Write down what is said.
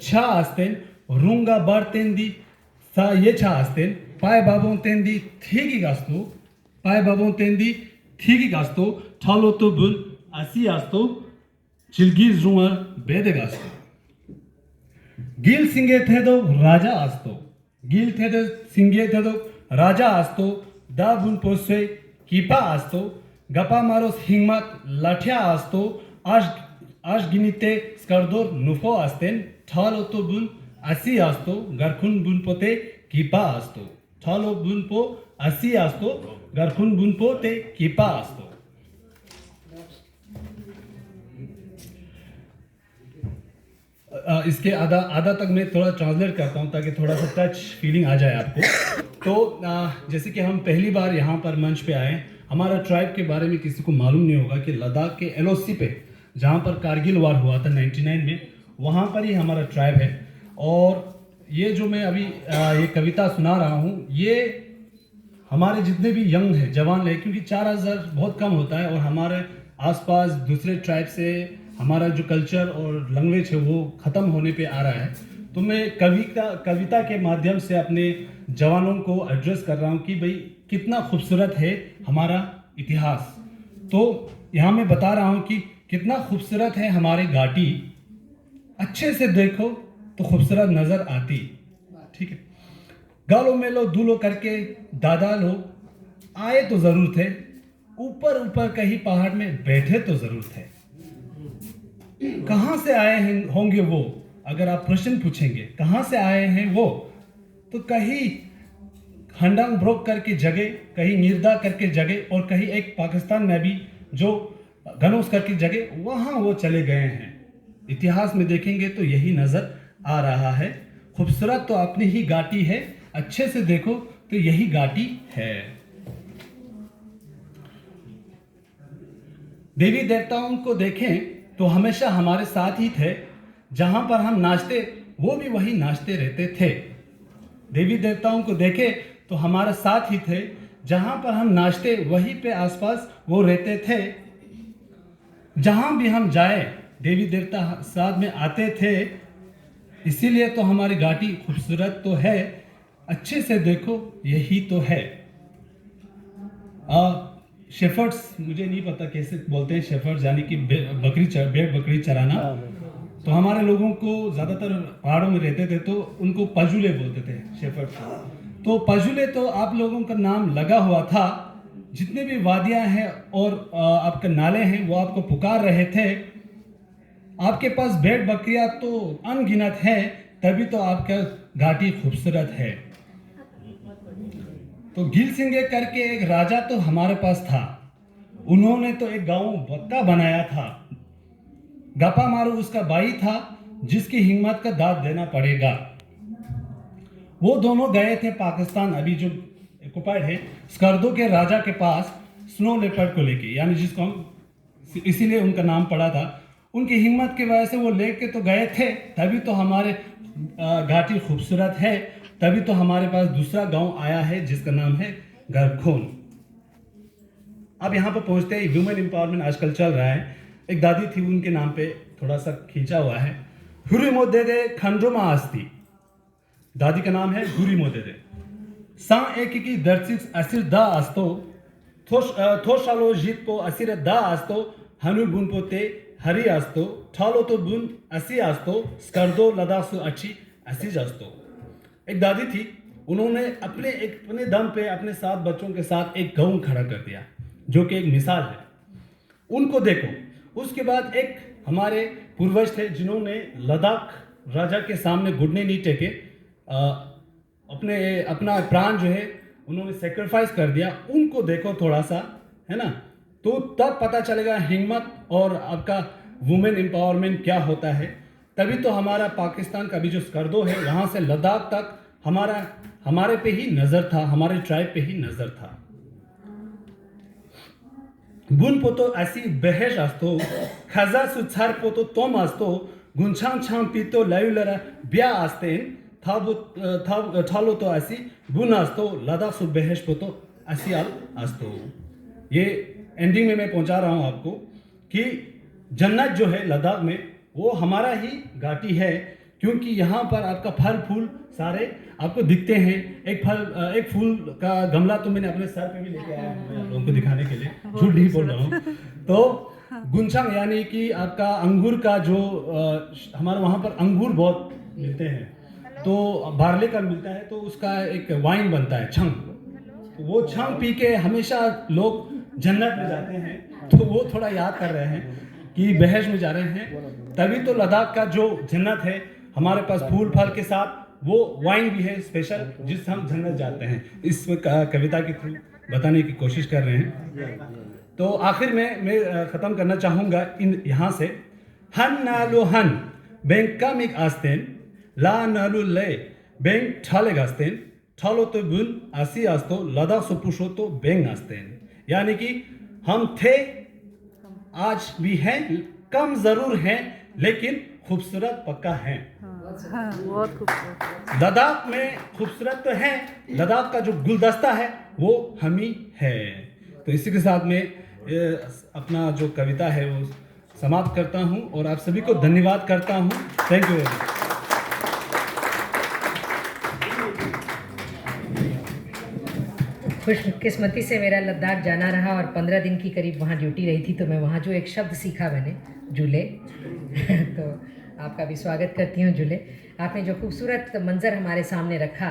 छा असतेन रुंगा बारतेंदी सा ये छा असतेन पाय बाबोंतेंदी थीगी गास्तो पाय बाबोंतेंदी थीगी गास्तो ठालो तो बुन असी आस्तो चिलगीज रुंगा बेदे गास्तो गिल सिंगे थे दो राजा आस्तो गिल थे दो सिंगे थे दो राजा आस्तो दा बुन पोसे कीपा आस्तो गपा मारो हिम्मत लाठ्या आस्तो आज गिनीते स्कर्दोर नुफो आस्तेन ठालो तो बुन असी आस्तो गरखुन बुन पोते कीपा आस्तो ठालो बुन पो असी आस्तो गरखुन बुन पोते कीपा आस्तो। इसके आधा तक मैं थोड़ा ट्रांसलेट करता हूँ ताकि थोड़ा सा टच फीलिंग आ जाए आपको। तो जैसे कि हम पहली बार यहाँ पर मंच पे आए, हमारा ट्राइब के बारे में किसी को मालूम नहीं होगा कि लद्दाख के एलओसी पे जहाँ पर कारगिल वार हुआ था 99 में, वहाँ पर ही हमारा ट्राइब है। और ये जो मैं अभी ये कविता सुना रहा हूँ, ये हमारे जितने भी यंग है, जवान है, क्योंकि 4000 बहुत कम होता है और हमारे आसपास दूसरे ट्राइब से हमारा जो कल्चर और लैंग्वेज है वो ख़त्म होने पे आ रहा है। तो मैं कविता के माध्यम से अपने जवानों को एड्रेस कर रहा हूँ कि भाई कितना खूबसूरत है हमारा इतिहास। तो यहाँ मैं बता रहा हूँ कि कितना खूबसूरत है हमारी घाटी, अच्छे से देखो तो खूबसूरत नज़र आती। ठीक है, गालो मेलो दूलो करके दादा लोग आए तो ज़रूर थे, ऊपर ऊपर कहीं पहाड़ में बैठे तो ज़रूर थे। कहाँ से आए हैं होंगे वो, अगर आप प्रश्न पूछेंगे कहाँ से आए हैं वो, तो कहीं हंडांग ब्रोक करके जगह, कहीं निर्दा करके जगह और कहीं एक पाकिस्तान में भी जो गनौस करके जगह, वहाँ वो चले गए हैं। इतिहास में देखेंगे तो यही नज़र आ रहा है। खूबसूरत तो अपनी ही घाटी है, अच्छे से देखो तो यही घाटी है। देवी देवताओं को देखें तो हमेशा हमारे साथ ही थे, जहाँ पर हम नाचते वो भी वही नाचते रहते थे। देवी देवताओं को देखें तो हमारे साथ ही थे, जहाँ पर हम नाचते वहीं पे आसपास वो रहते थे। जहाँ भी हम जाए देवी देवता साथ में आते थे, इसीलिए तो हमारी घाटी खूबसूरत तो है, अच्छे से देखो यही तो है। शेफर्ड्स, मुझे नहीं पता कैसे बोलते हैं शेफर्ड्स, यानी कि भेड़ बकरी चराना। तो हमारे लोगों को ज़्यादातर पहाड़ों में रहते थे तो उनको पजुले बोलते थे, शेफर्ड्स। तो पजुले तो आप लोगों का नाम लगा हुआ था। जितने भी वादियाँ हैं और आपके नाले हैं वो आपको पुकार रहे थे। आपके पास भेड़ बकरियाँ तो अनगिनत हैं, तभी तो आपका घाटी खूबसूरत है। तो गिल सिंगे करके एक राजा तो हमारे पास था, उन्होंने तो एक गांव बक्का बनाया था। गपा मारू उसका भाई था, जिसकी हिम्मत का दाद देना पड़ेगा। वो दोनों गए थे पाकिस्तान, अभी जो ऑक्युपाइड है, स्कर्दो के राजा के पास स्नो लेपर्ड को लेके, यानी जिसको हम इसीलिए उनका नाम पड़ा था। उनकी हिम्मत की वजह से वो लेके तो गए थे, तभी तो हमारे घाटी खूबसूरत है, तभी तो हमारे पास दूसरा गांव आया है जिसका नाम है गरखोन। अब यहाँ पर पहुँचते ही वुमेन एम्पावरमेंट आजकल चल रहा है। एक दादी थी, उनके नाम पे थोड़ा सा खींचा हुआ है, हुरी मोदेदे खंड्रोमा आस्ती। दादी का नाम है हुरी मोदेदे। सा एक की दर्शिक असिर दा आस्तो थोशालो जीत पो असिर दा आस्तो हनु बुन पोते हरी आस्तो ठालो तो बुन असी आस्तो स्कर्दो लदासु अच्छी असी जास्तो। एक दादी थी, उन्होंने अपने दम पे अपने 7 बच्चों के साथ एक गांव खड़ा कर दिया, जो कि एक मिसाल है। उनको देखो। उसके बाद एक हमारे पूर्वज थे जिन्होंने लद्दाख राजा के सामने घुटने नहीं टेके, अपना प्राण जो है उन्होंने सेक्रीफाइस कर दिया। उनको देखो थोड़ा सा, है ना, तो तब पता चलेगा हिम्मत और आपका वुमेन एम्पावरमेंट क्या होता है। तभी तो हमारा पाकिस्तान का भी जो स्कर्दो है, वहाँ से लद्दाख तक हमारे पे ही नज़र था, हमारे ट्राइब पे ही नज़र था। बुन पोतो ऐसी बहस आस्तो खजा सुछार पोतो तोम आस्तो गुंछांग छाम पीतो लायुलरा ब्या आस्तेन ठालो तो ऐसी बुन आस्तो लद्दाख सु बहस पोतो ऐसी आल आस्तो। ये एंडिंग में मैं पहुंचा रहा हूं आपको कि जन्नत जो है लद्दाख में वो हमारा ही घाटी है, क्योंकि यहाँ पर आपका फल फूल सारे आपको दिखते हैं। एक फूल का गमला तो मैंने अपने सर पे भी लेके आया हूँ आप लोगों को दिखाने के लिए, झूठ नहीं बोल रहा हूँ। तो गुंशांग यानी कि आपका अंगूर का जो हमारे वहाँ पर अंगूर बहुत मिलते हैं, तो बार्ले का मिलता है, तो उसका एक वाइन बनता है छंग। तो वो छंग पी के हमेशा लोग जन्नत में जाते हैं, तो वो थोड़ा याद कर रहे हैं कि बहश में जा रहे हैं। तभी तो लद्दाख का जो जन्नत है हमारे पास फूल फल के साथ वो वाइन भी है स्पेशल, जिससे हम जन्नत जाते हैं। इस कविता के थ्रू बताने की कोशिश कर रहे हैं। तो आखिर में मैं ख़त्म करना चाहूँगा इन यहाँ से, हन नालू हन बैंक कामिक आस्तेन ला नालू ले बैंक ठाले गास्तेन ठालो तो बुन आसी आस्तो लद्दाख सुपुशो तो बेंग आस्तेन। यानी कि हम थे, आज भी हैं, कम ज़रूर हैं, लेकिन खूबसूरत पक्का हैं। बहुत खूबसूरत। लद्दाख में खूबसूरत तो है, लद्दाख का जो गुलदस्ता है वो हम ही है। तो इसी के साथ में अपना जो कविता है वो समाप्त करता हूँ और आप सभी को धन्यवाद करता हूँ। Thank you. खुशकिस्मती से मेरा लद्दाख जाना रहा और 15 दिन की करीब वहाँ ड्यूटी रही थी, तो मैं वहाँ जो एक शब्द सीखा मैंने, जुले तो आपका भी स्वागत करती हूँ जुले। आपने जो खूबसूरत मंज़र हमारे सामने रखा